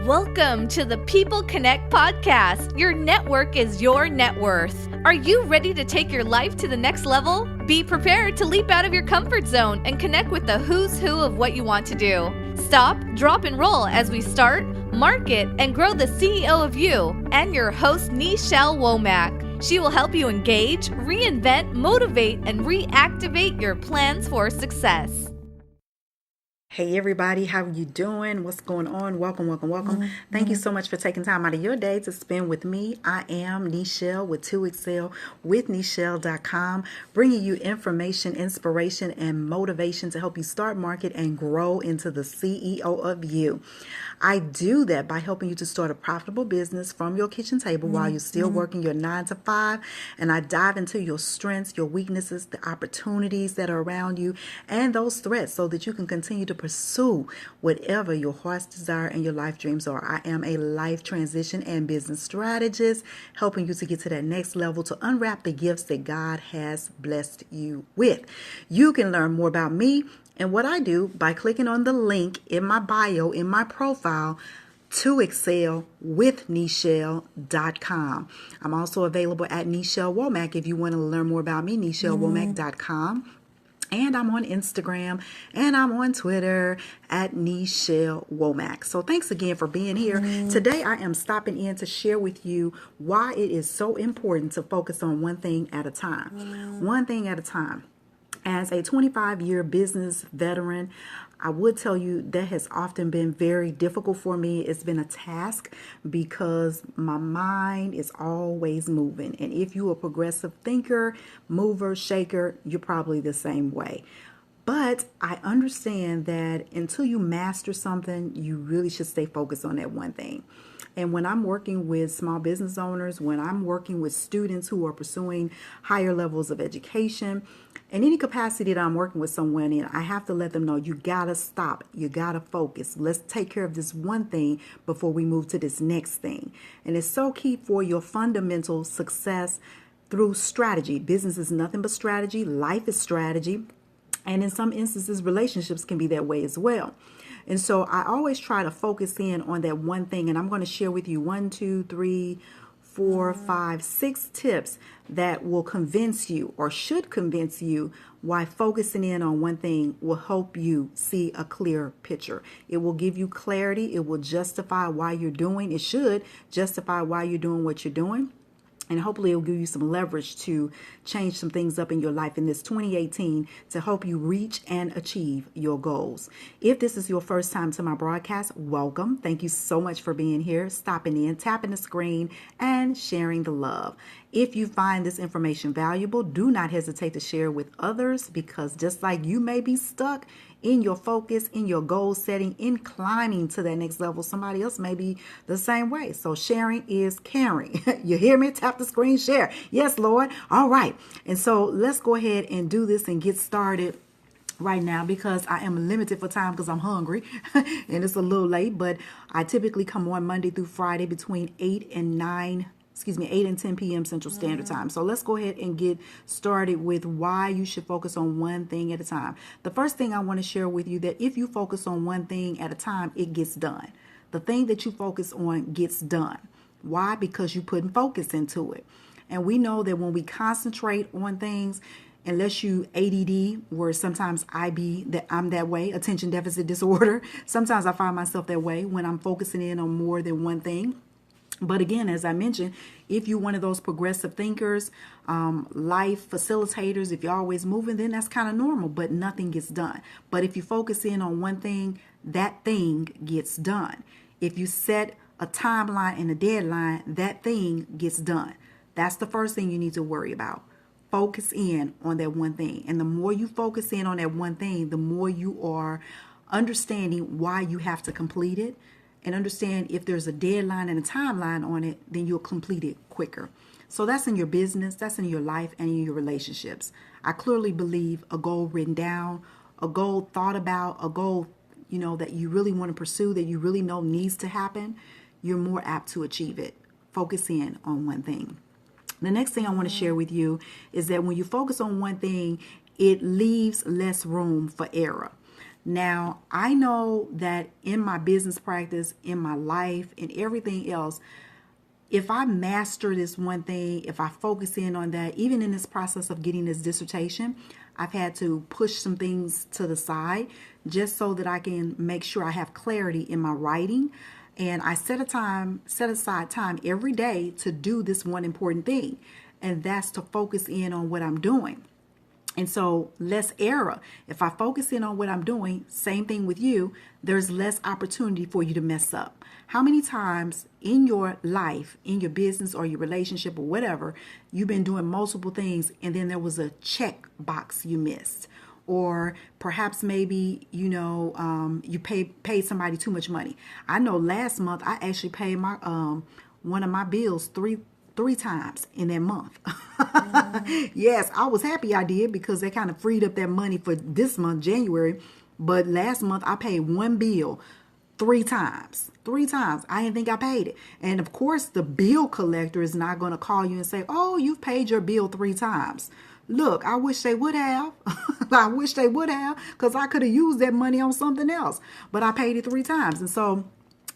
Welcome to the People Connect podcast. Your network is your net worth. Are you ready to take your life to the next level? Be prepared to leap out of your comfort zone and connect with the who's who of what you want to do. Stop, drop, and roll as we start, market, and grow the CEO of you and your host, Nichelle Womack. She will help you engage, reinvent, motivate, and reactivate your plans for success. Hey everybody, how are you doing? What's going on? Welcome. Thank you so much for taking time out of your day to spend with me. I am Nichelle with 2Excel with Nichelle.com, bringing you information, inspiration, and motivation to help you start, market, and grow into the CEO of you. I do that by helping you to start a profitable business from your kitchen table while you're still working your 9 to 5. And I dive into your strengths, your weaknesses, the opportunities that are around you, and those threats so that you can continue to pursue whatever your heart's desire and your life dreams are. I am a life transition and business strategist, helping you to get to that next level to unwrap the gifts that God has blessed you with. You can learn more about me and what I do by clicking on the link in my bio, in my profile, 2Excel with Nichelle.com. I'm also available at Nichelle Womack if you want to learn more about me, NichelleWomack.com. And I'm on Instagram and I'm on Twitter at Nichelle Womack. So thanks again for being here. Today I am stopping in to share with you why it is so important to focus on one thing at a time. One thing at a time. As a 25-year business veteran, I would tell you that has often been very difficult for me. It's been a task because my mind is always moving. And if you're a progressive thinker, mover, shaker, you're probably the same way. But I understand that until you master something, you really should stay focused on that one thing. And when I'm working with small business owners, when I'm working with students who are pursuing higher levels of education, in any capacity that I'm working with someone in, I have to let them know you gotta stop, you gotta focus. Let's take care of this one thing before we move to this next thing. And it's so key for your fundamental success through strategy. Business is nothing but strategy. Life is strategy. And in some instances, relationships can be that way as well. And so I always try to focus in on that one thing. And I'm going to share with you 1, 2, 3, 4, 5, 6 tips that will convince you or should convince you why focusing in on one thing will help you see a clear picture. It will give you clarity. It will justify why you're doing. It should justify why you're doing what you're doing. And hopefully it'll give you some leverage to change some things up in your life in this 2018 to help you reach and achieve your goals. If this is your first time to my broadcast, welcome. Thank you so much for being here, stopping in, tapping the screen, and sharing the love. If you find this information valuable, do not hesitate to share with others because just like you may be stuck in your focus, in your goal setting, in climbing to that next level, somebody else may be the same way. So sharing is caring. You hear me? Tap the screen, share. Yes, Lord. All right. And so let's go ahead and do this and get started right now because I am limited for time because I'm hungry and it's a little late, but I typically come on Monday through Friday between 8 and 10 p.m. Central Standard Time. So let's go ahead and get started with why you should focus on one thing at a time. The first thing I want to share with you that if you focus on one thing at a time, it gets done. The thing that you focus on gets done. Why? Because you put focus into it. And we know that when we concentrate on things, unless you ADD, where sometimes I'm that way, attention deficit disorder. Sometimes I find myself that way when I'm focusing in on more than one thing. But again, as I mentioned, if you're one of those progressive thinkers, life facilitators, if you're always moving, then that's kind of normal, but nothing gets done. But if you focus in on one thing, that thing gets done. If you set a timeline and a deadline, that thing gets done. That's the first thing you need to worry about. Focus in on that one thing. And the more you focus in on that one thing, the more you are understanding why you have to complete it. And understand if there's a deadline and a timeline on it, then you'll complete it quicker. So that's in your business, that's in your life, and in your relationships. I clearly believe a goal written down, a goal thought about, a goal, that you really want to pursue, that you really know needs to happen, you're more apt to achieve it. Focus in on one thing. The next thing I want to share with you is that when you focus on one thing, it leaves less room for error. Now, I know that in my business practice, in my life, and everything else, if I master this one thing, if I focus in on that, even in this process of getting this dissertation, I've had to push some things to the side just so that I can make sure I have clarity in my writing. And I set aside time every day to do this one important thing. And that's to focus in on what I'm doing. And so less error. If I focus in on what I'm doing, same thing with you, there's less opportunity for you to mess up. How many times in your life, in your business or your relationship or whatever, you've been doing multiple things and then there was a check box you missed? Or perhaps maybe, you paid somebody too much money. I know last month I actually paid my one of my bills three times in that month. Yes, I was happy I did because they kind of freed up that money for this month, January. But last month I paid one bill three times. I didn't think I paid it. And of course, the bill collector is not going to call you and say, oh, you've paid your bill three times. Look, I wish they would have. I wish they would have, because I could have used that money on something else. But I paid it three times. And so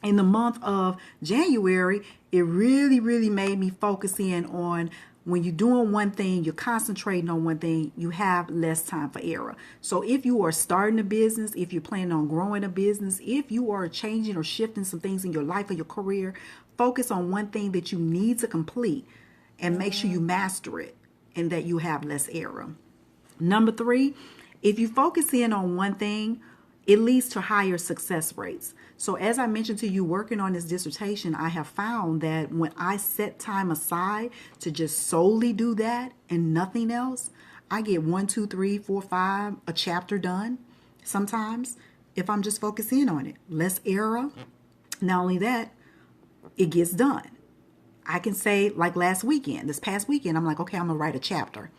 in the month of January, it really, really made me focus in on when you're doing one thing, you're concentrating on one thing, you have less time for error. So if you are starting a business, if you're planning on growing a business, if you are changing or shifting some things in your life or your career, focus on one thing that you need to complete and make sure you master it and that you have less error. Number 3, if you focus in on one thing, it leads to higher success rates. So as I mentioned to you, working on this dissertation, I have found that when I set time aside to just solely do that and nothing else, I get 1, 2, 3, 4, 5, a chapter done. Sometimes if I'm just focusing on it, less error. Not only that, it gets done. I can say like this past weekend, I'm like, okay, I'm going to write a chapter.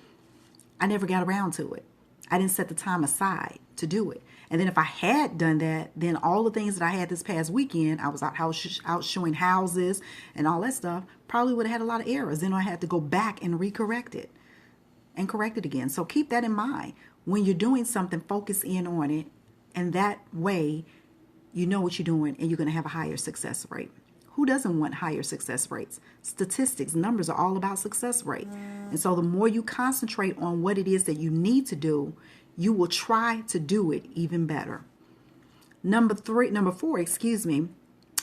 I never got around to it. I didn't set the time aside to do it. And then if I had done that, then all the things that I had this past weekend, I was out showing houses and all that stuff, probably would have had a lot of errors. Then I had to go back and correct it again. So keep that in mind. When you're doing something, focus in on it. And that way, you know what you're doing and you're going to have a higher success rate. Who doesn't want higher success rates? Statistics, numbers are all about success rate. And so the more you concentrate on what it is that you need to do, you will try to do it even better. Number 4,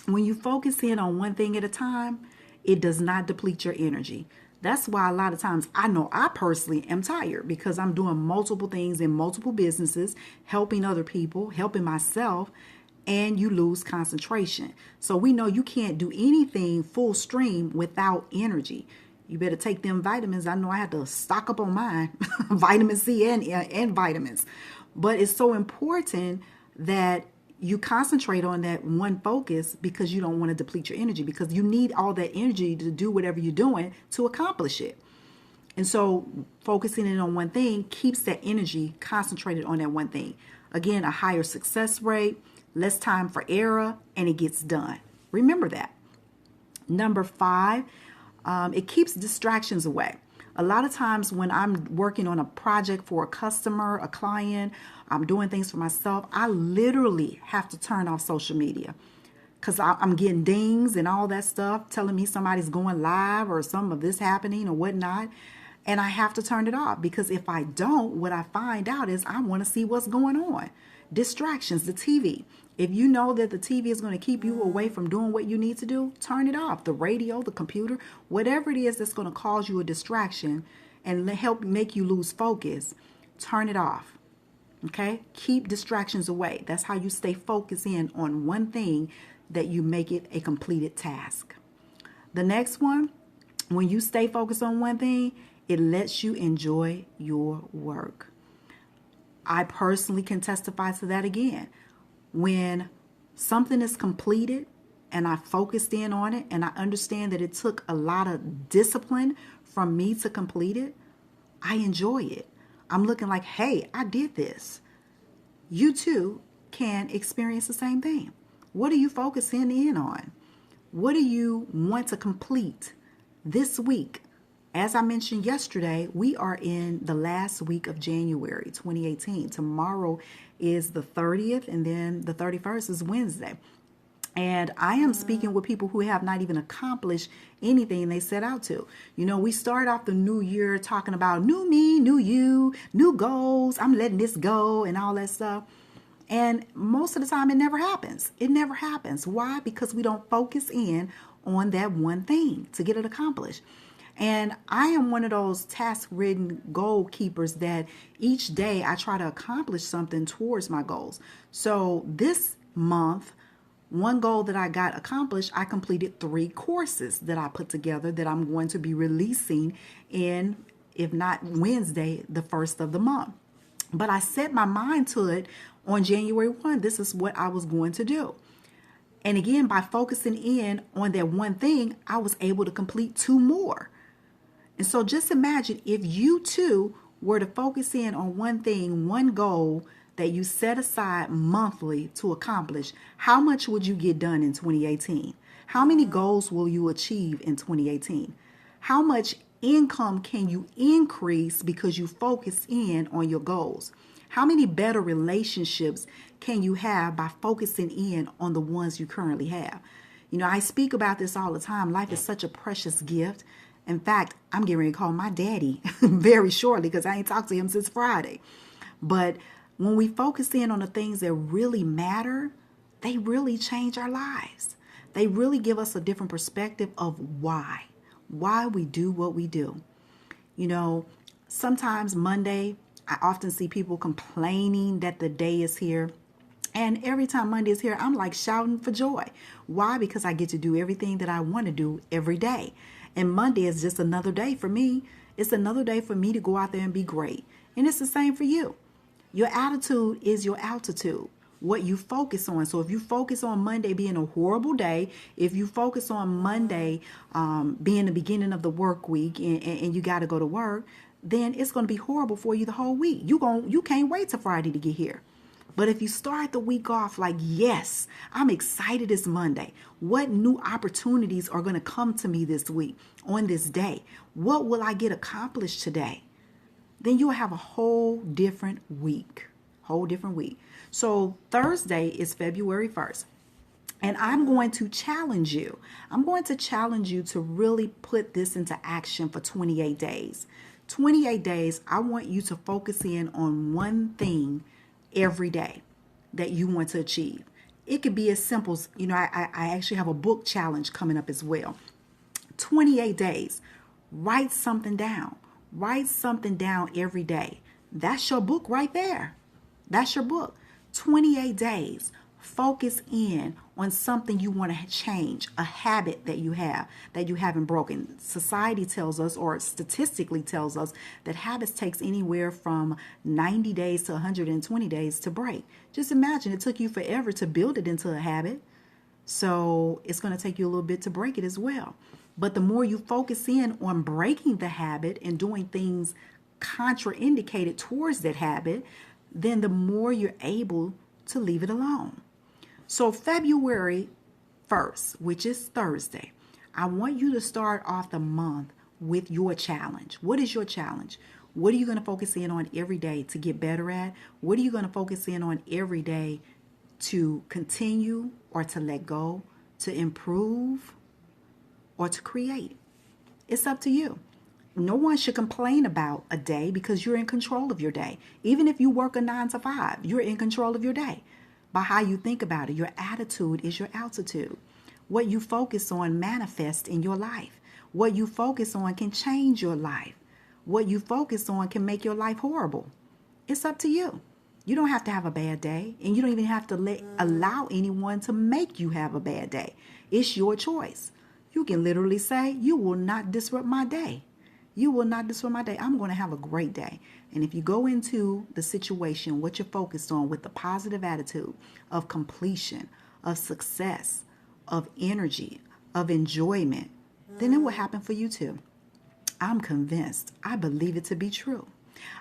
when you focus in on one thing at a time, it does not deplete your energy. That's why a lot of times I know I personally am tired because I'm doing multiple things in multiple businesses, helping other people, helping myself, and you lose concentration. So we know you can't do anything full stream without energy. You better take them vitamins. I know I had to stock up on mine, vitamin C and vitamins. But it's so important that you concentrate on that one focus because you don't want to deplete your energy, because you need all that energy to do whatever you're doing to accomplish it. And so focusing in on one thing keeps that energy concentrated on that one thing. Again, a higher success rate, less time for error, and it gets done. Remember that. Number 5, it keeps distractions away. A lot of times when I'm working on a project for a customer, a client, I'm doing things for myself, I literally have to turn off social media because I'm getting dings and all that stuff telling me somebody's going live or some of this happening or whatnot. And I have to turn it off because if I don't, what I find out is I want to see what's going on. Distractions, the TV. If you know that the TV is going to keep you away from doing what you need to do, turn it off. The radio, the computer, whatever it is that's going to cause you a distraction and help make you lose focus, turn it off. Okay? Keep distractions away. That's how you stay focused in on one thing that you make it a completed task. The next one, when you stay focused on one thing, it lets you enjoy your work. I personally can testify to that again. When something is completed and I focused in on it and I understand that it took a lot of discipline from me to complete it, I enjoy it. I'm looking like, hey, I did this. You too can experience the same thing. What are you focusing in on? What do you want to complete this week? As I mentioned yesterday, we are in the last week of January 2018. Tomorrow is the 30th, and then the 31st is Wednesday. And I am speaking with people who have not even accomplished anything they set out to. We start off the new year talking about new me, new you, new goals. I'm letting this go and all that stuff. And most of the time, it never happens. It never happens. Why? Because we don't focus in on that one thing to get it accomplished. And I am one of those task-ridden goal keepers that each day I try to accomplish something towards my goals. So this month, one goal that I got accomplished, I completed 3 courses that I put together that I'm going to be releasing in, if not Wednesday, the 1st of the month. But I set my mind to it on January 1. This is what I was going to do. And again, by focusing in on that one thing, I was able to complete 2 more. And so just imagine if you too were to focus in on one thing, one goal that you set aside monthly to accomplish, how much would you get done in 2018? How many goals will you achieve in 2018? How much income can you increase because you focus in on your goals? How many better relationships can you have by focusing in on the ones you currently have? I speak about this all the time. Life is such a precious gift. In fact, I'm getting ready to call my daddy very shortly because I ain't talked to him since Friday. But when we focus in on the things that really matter, they really change our lives. They really give us a different perspective of why we do what we do. Sometimes Monday, I often see people complaining that the day is here. And every time Monday is here, I'm like shouting for joy. Why? Because I get to do everything that I want to do every day. And Monday is just another day for me. It's another day for me to go out there and be great. And it's the same for you. Your attitude is your altitude, what you focus on. So if you focus on Monday being a horrible day, if you focus on Monday being the beginning of the work week and you got to go to work, then it's going to be horrible for you the whole week. You can't wait till Friday to get here. But if you start the week off like, yes, I'm excited it's Monday. What new opportunities are going to come to me this week on this day? What will I get accomplished today? Then you'll have a whole different week. So Thursday is February 1st. And I'm going to challenge you. I'm going to challenge you to really put this into action for 28 days. 28 days, I want you to focus in on one thing every day that you want to achieve. It could be as simple as, I actually have a book challenge coming up as well. 28 days, write something down. Write something down every day. That's your book right there. That's your book. 28 days. Focus in on something you want to change, a habit that you haven't broken. Society tells us, or statistically tells us, that habits takes anywhere from 90 days to 120 days to break. Just imagine it took you forever to build it into a habit. So it's going to take you a little bit to break it as well. But the more you focus in on breaking the habit and doing things contraindicated towards that habit, then the more you're able to leave it alone. So February 1st, which is Thursday, I want you to start off the month with your challenge. What is your challenge? What are you going to focus in on every day to get better at? What are you going to focus in on every day to continue or to let go, to improve, or to create? It's up to you. No one should complain about a day because you're in control of your day. Even if you work a 9 to 5, you're in control of your day. By how you think about it, your attitude is your altitude. What you focus on manifests in your life. What you focus on can change your life. What you focus on can make your life horrible. It's up to you. You don't have to have a bad day, and you don't even have to allow anyone to make you have a bad day. It's your choice. You can literally say, you will not disrupt my day. You will not disrupt my day. I'm going to have a great day. And if you go into the situation, what you're focused on with the positive attitude of completion, of success, of energy, of enjoyment, then it will happen for you too. I'm convinced. I believe it to be true.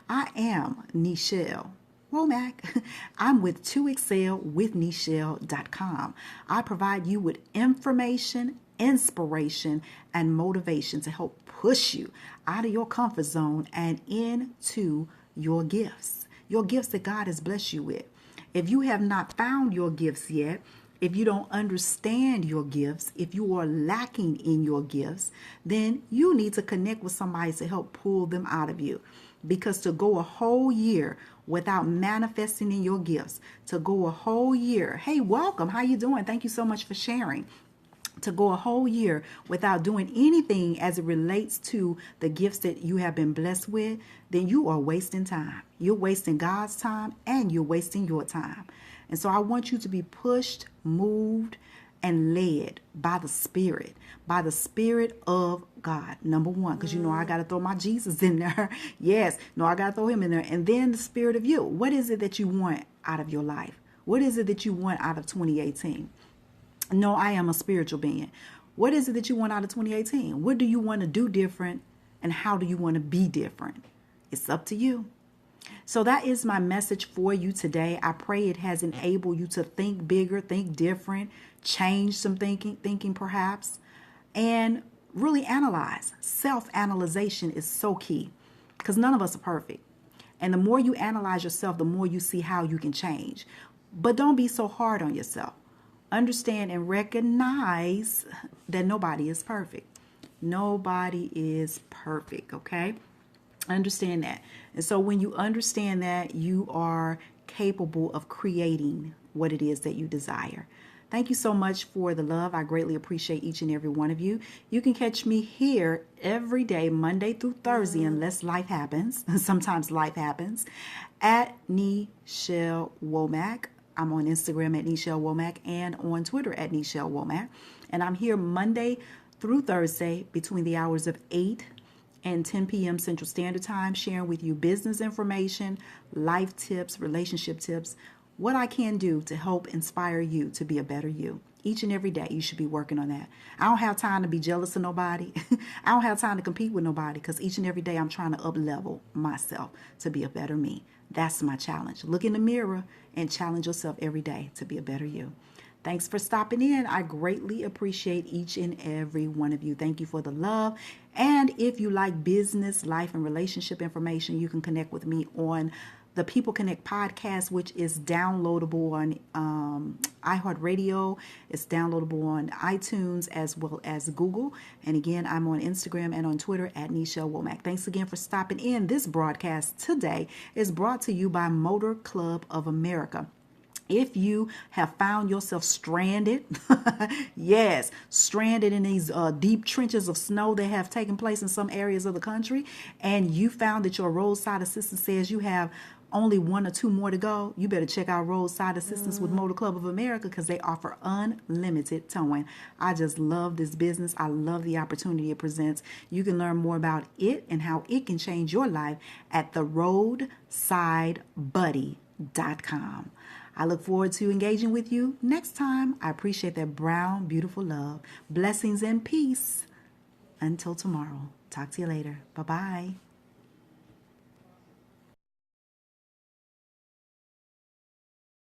I am Nichelle Womack. I'm with 2excel with Nichelle.com. I provide you with information inspiration, and motivation to help push you out of your comfort zone and into your gifts that God has blessed you with. If you have not found your gifts yet, if you don't understand your gifts, if you are lacking in your gifts, then you need to connect with somebody to help pull them out of you. Because to go a whole year without manifesting in your gifts, to go a whole year, hey, welcome, how you doing? Thank you so much for sharing. To go a whole year without doing anything as it relates to the gifts that you have been blessed with, then you are wasting time. You're wasting God's time and you're wasting your time. And so I want you to be pushed, moved, and led by the Spirit of God. Number one, because I got to throw my Jesus in there. Yes, I got to throw him in there. And then the Spirit of you. What is it that you want out of your life? What is it that you want out of 2018? No, I am a spiritual being. What is it that you want out of 2018? What do you want to do different? And how do you want to be different? It's up to you. So that is my message for you today. I pray it has enabled you to think bigger, think different, change some thinking perhaps, and really analyze. Self-analyzation is so key because none of us are perfect. And the more you analyze yourself, the more you see how you can change. But don't be so hard on yourself. Understand and recognize that nobody is perfect. Nobody is perfect, okay? Understand that. And so when you understand that, you are capable of creating what it is that you desire. Thank you so much for the love. I greatly appreciate each and every one of you. You can catch me here every day, Monday through Thursday, unless life happens. Sometimes life happens. At Nichelle Womack. I'm on Instagram at Nichelle Womack and on Twitter at Nichelle Womack. And I'm here Monday through Thursday between the hours of 8 and 10 p.m. Central Standard Time, sharing with you business information, life tips, relationship tips, what I can do to help inspire you to be a better you. Each and every day, you should be working on that. I don't have time to be jealous of nobody. I don't have time to compete with nobody because each and every day I'm trying to up-level myself to be a better me. That's my challenge. Look in the mirror and challenge yourself every day to be a better you. Thanks for stopping in. I greatly appreciate each and every one of you. Thank you for the love. And if you like business, life, and relationship information, you can connect with me on the People Connect podcast, which is downloadable on iHeartRadio. It's downloadable on iTunes as well as Google. And again, I'm on Instagram and on Twitter at Nichelle Womack. Thanks again for stopping in. This broadcast today is brought to you by Motor Club of America. If you have found yourself stranded, yes, stranded in these deep trenches of snow that have taken place in some areas of the country, and you found that your roadside assistant says you have only 1 or 2 more to go, you better check out roadside assistance with Motor Club of America because they offer unlimited towing. I just love this business. I love the opportunity it presents. You can learn more about it and how it can change your life at theroadsidebuddy.com. I look forward to engaging with you next time. I appreciate that brown, beautiful love. Blessings and peace. Until tomorrow. Talk to you later. Bye-bye.